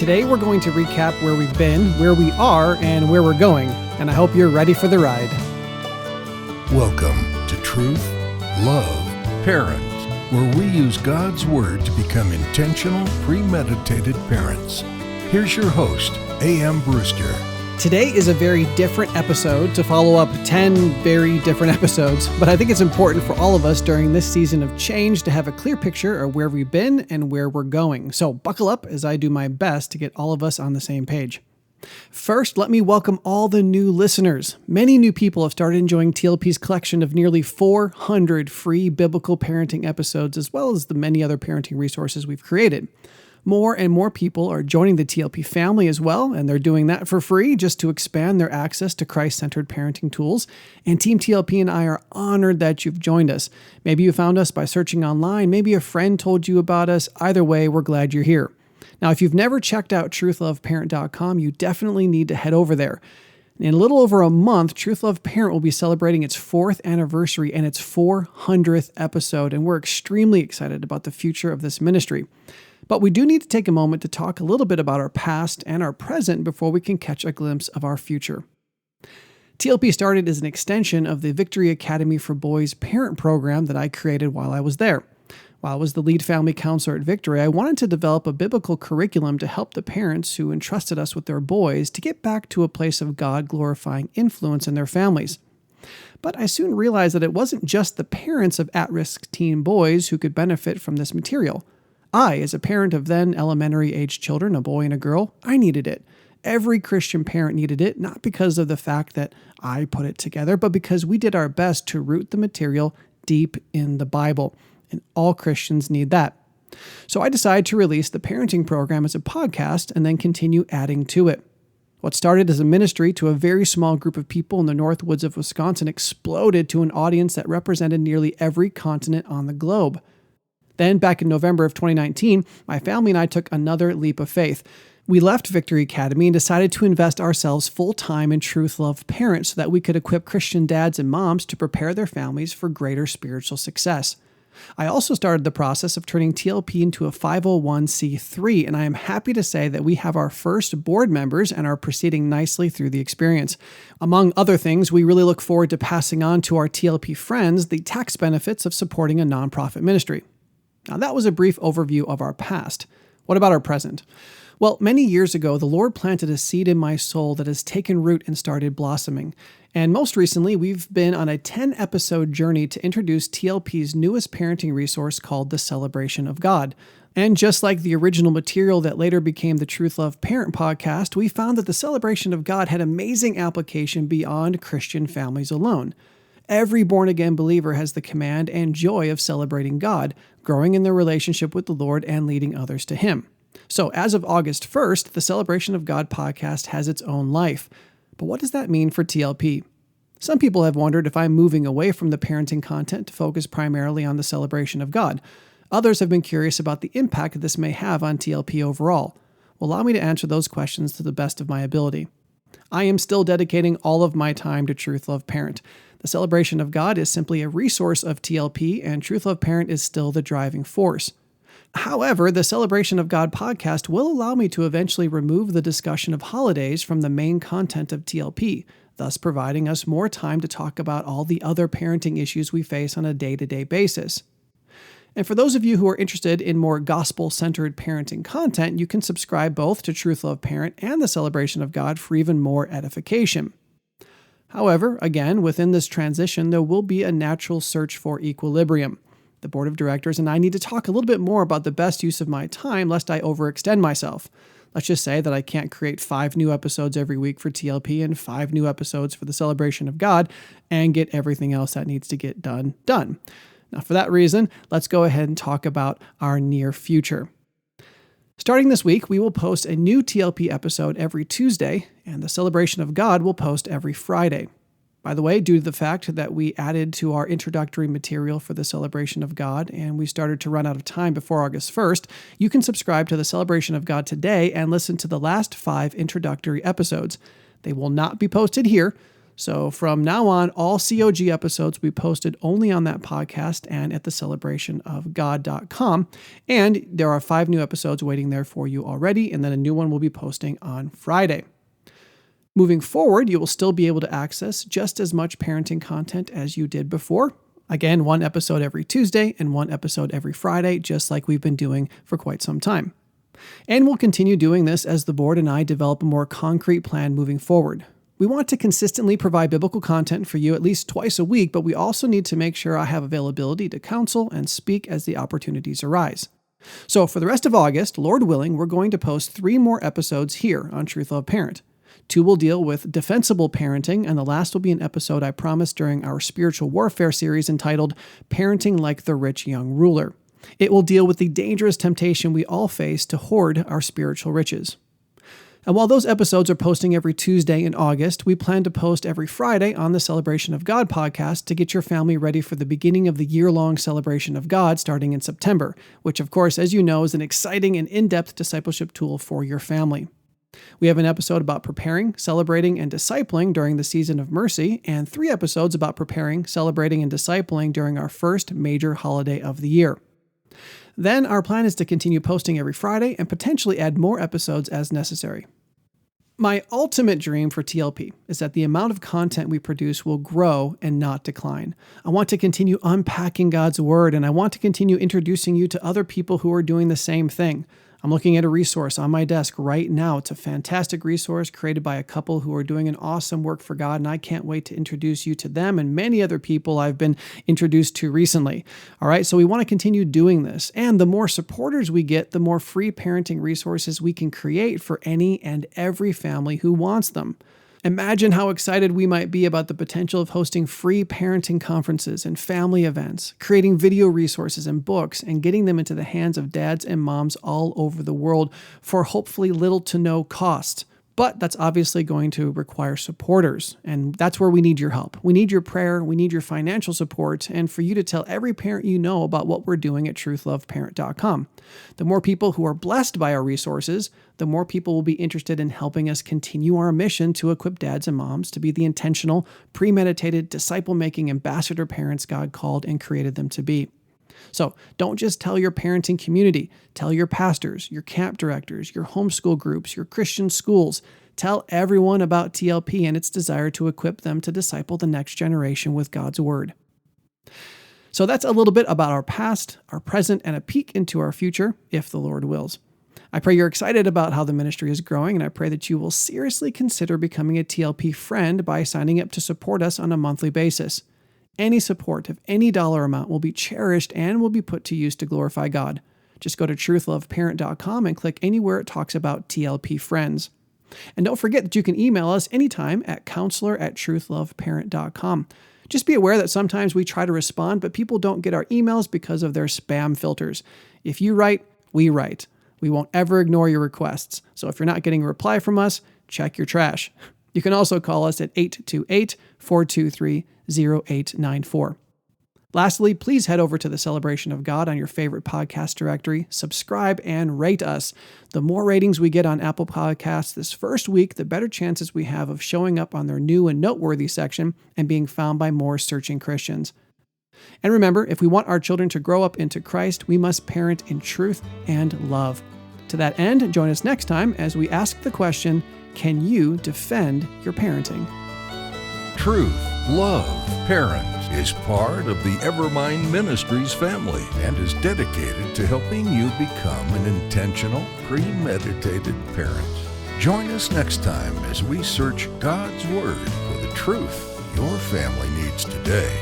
Today we're going to recap where we've been, where we are, and where we're going, and I hope you're ready for the ride. Welcome to Truth, Love, Parent, where we use God's Word to become intentional, premeditated parents. Here's your host, A.M. Brewster. Today is a very different episode to follow up 10 very different episodes, but I think it's important for all of us during this season of change to have a clear picture of where we've been and where we're going. So buckle up as I do my best to get all of us on the same page. First, let me welcome all the new listeners. Many new people have started enjoying TLP's collection of nearly 400 free biblical parenting episodes, as well as the many other parenting resources we've created. More and more people are joining the TLP family as well, and they're doing that for free just to expand their access to Christ-centered parenting tools. And Team TLP and I are honored that you've joined us. Maybe you found us by searching online. Maybe a friend told you about us. Either way, we're glad you're here. Now, if you've never checked out Truth.Love.Parent.com, you definitely need to head over there. In a little over a month, Truth Love Parent will be celebrating its 4th anniversary and its 400th episode, and we're extremely excited about the future of this ministry. But we do need to take a moment to talk a little bit about our past and our present before we can catch a glimpse of our future. TLP started as an extension of the Victory Academy for Boys parent program that I created while I was there. While I was the lead family counselor at Victory, I wanted to develop a biblical curriculum to help the parents who entrusted us with their boys to get back to a place of God-glorifying influence in their families. But I soon realized that it wasn't just the parents of at-risk teen boys who could benefit from this material. I, as a parent of then elementary-aged children, a boy and a girl, I needed it. Every Christian parent needed it, not because of the fact that I put it together, but because we did our best to root the material deep in the Bible. And all Christians need that. So I decided to release the parenting program as a podcast and then continue adding to it. What started as a ministry to a very small group of people in the North Woods of Wisconsin exploded to an audience that represented nearly every continent on the globe. Then, back in November of 2019, my family and I took another leap of faith. We left Victory Academy and decided to invest ourselves full-time in Truth Love Parent so that we could equip Christian dads and moms to prepare their families for greater spiritual success. I also started the process of turning TLP into a 501c3, and I am happy to say that we have our first board members and are proceeding nicely through the experience. Among other things, we really look forward to passing on to our TLP friends the tax benefits of supporting a nonprofit ministry. Now, that was a brief overview of our past. What about our present? Well, many years ago, the Lord planted a seed in my soul that has taken root and started blossoming. And most recently, we've been on a 10-episode journey to introduce TLP's newest parenting resource called The Celebration of God. And just like the original material that later became the Truth Love Parent podcast, we found that The Celebration of God had amazing application beyond Christian families alone. Every born-again believer has the command and joy of celebrating God, growing in their relationship with the Lord, and leading others to Him. So as of August 1st, the Celebration of God podcast has its own life. But what does that mean for TLP? Some people have wondered if I'm moving away from the parenting content to focus primarily on the celebration of God. Others have been curious about the impact this may have on TLP overall. Well, allow me to answer those questions to the best of my ability. I am still dedicating all of my time to Truth Love Parent. The Celebration of God is simply a resource of TLP, and Truth Love Parent is still the driving force. However, the Celebration of God podcast will allow me to eventually remove the discussion of holidays from the main content of TLP, thus providing us more time to talk about all the other parenting issues we face on a day-to-day basis. And for those of you who are interested in more gospel-centered parenting content, you can subscribe both to Truth Love Parent and the Celebration of God for even more edification. However, again, within this transition, there will be a natural search for equilibrium. The board of directors and I need to talk a little bit more about the best use of my time, lest I overextend myself. Let's just say that I can't create 5 new episodes every week for TLP and 5 new episodes for the Celebration of God and get everything else that needs to get done. Now, for that reason, let's go ahead and talk about our near future. Starting this week, we will post a new TLP episode every Tuesday, and the Celebration of God will post every Friday. By the way, due to the fact that we added to our introductory material for the Celebration of God and we started to run out of time before August 1st, you can subscribe to the Celebration of God today and listen to the last 5 introductory episodes. They will not be posted here, So from now on, all COG episodes will be posted only on that podcast and at thecelebrationofgod.com. And there are 5 new episodes waiting there for you already, and then a new one will be posting on Friday. Moving forward, you will still be able to access just as much parenting content as you did before. Again, 1 episode every Tuesday and 1 episode every Friday, just like we've been doing for quite some time. And we'll continue doing this as the board and I develop a more concrete plan moving forward. We want to consistently provide biblical content for you at least twice a week, but we also need to make sure I have availability to counsel and speak as the opportunities arise. So for the rest of August, Lord willing, we're going to post 3 more episodes here on Truth Love Parent. 2 will deal with defensible parenting, and the last will be an episode I promised during our spiritual warfare series entitled Parenting Like the Rich Young Ruler. It will deal with the dangerous temptation we all face to hoard our spiritual riches. And while those episodes are posting every Tuesday in August, we plan to post every Friday on the Celebration of God podcast to get your family ready for the beginning of the year-long Celebration of God starting in September, which of course, as you know, is an exciting and in-depth discipleship tool for your family. We have an episode about preparing, celebrating, and discipling during the season of mercy, and 3 episodes about preparing, celebrating, and discipling during our first major holiday of the year. Then our plan is to continue posting every Friday and potentially add more episodes as necessary. My ultimate dream for TLP is that the amount of content we produce will grow and not decline. I want to continue unpacking God's Word, and I want to continue introducing you to other people who are doing the same thing. I'm looking at a resource on my desk right now. It's a fantastic resource created by a couple who are doing an awesome work for God, and I can't wait to introduce you to them and many other people I've been introduced to recently. All right, so we want to continue doing this, and the more supporters we get, the more free parenting resources we can create for any and every family who wants them. Imagine how excited we might be about the potential of hosting free parenting conferences and family events, creating video resources and books, and getting them into the hands of dads and moms all over the world for hopefully little to no cost. But that's obviously going to require supporters, and that's where we need your help. We need your prayer, we need your financial support, and for you to tell every parent you know about what we're doing at Truth.Love.Parent.com. The more people who are blessed by our resources, the more people will be interested in helping us continue our mission to equip dads and moms to be the intentional, premeditated, disciple-making ambassador parents God called and created them to be. So don't just tell your parenting community, tell your pastors, your camp directors, your homeschool groups, your Christian schools. Tell everyone about TLP and its desire to equip them to disciple the next generation with God's Word. So that's a little bit about our past, our present, and a peek into our future, if the Lord wills. I pray you're excited about how the ministry is growing, and I pray that you will seriously consider becoming a TLP friend by signing up to support us on a monthly basis. Any support of any dollar amount will be cherished and will be put to use to glorify God. Just go to Truth.Love.Parent.com and click anywhere it talks about TLP friends. And don't forget that you can email us anytime at counselor@Truth.Love.Parent.com. Just be aware that sometimes we try to respond, but people don't get our emails because of their spam filters. If you write, we write. We won't ever ignore your requests. So if you're not getting a reply from us, check your trash. You can also call us at 828-423-0894. Lastly, please head over to the Celebration of God on your favorite podcast directory, subscribe, and rate us. The more ratings we get on Apple Podcasts this first week, the better chances we have of showing up on their new and noteworthy section and being found by more searching Christians. And remember, if we want our children to grow up into Christ, we must parent in truth and love. To that end, join us next time as we ask the question, can you defend your parenting? Truth, Love, Parent is part of the Evermind Ministries family and is dedicated to helping you become an intentional, premeditated parent. Join us next time as we search God's Word for the truth your family needs today.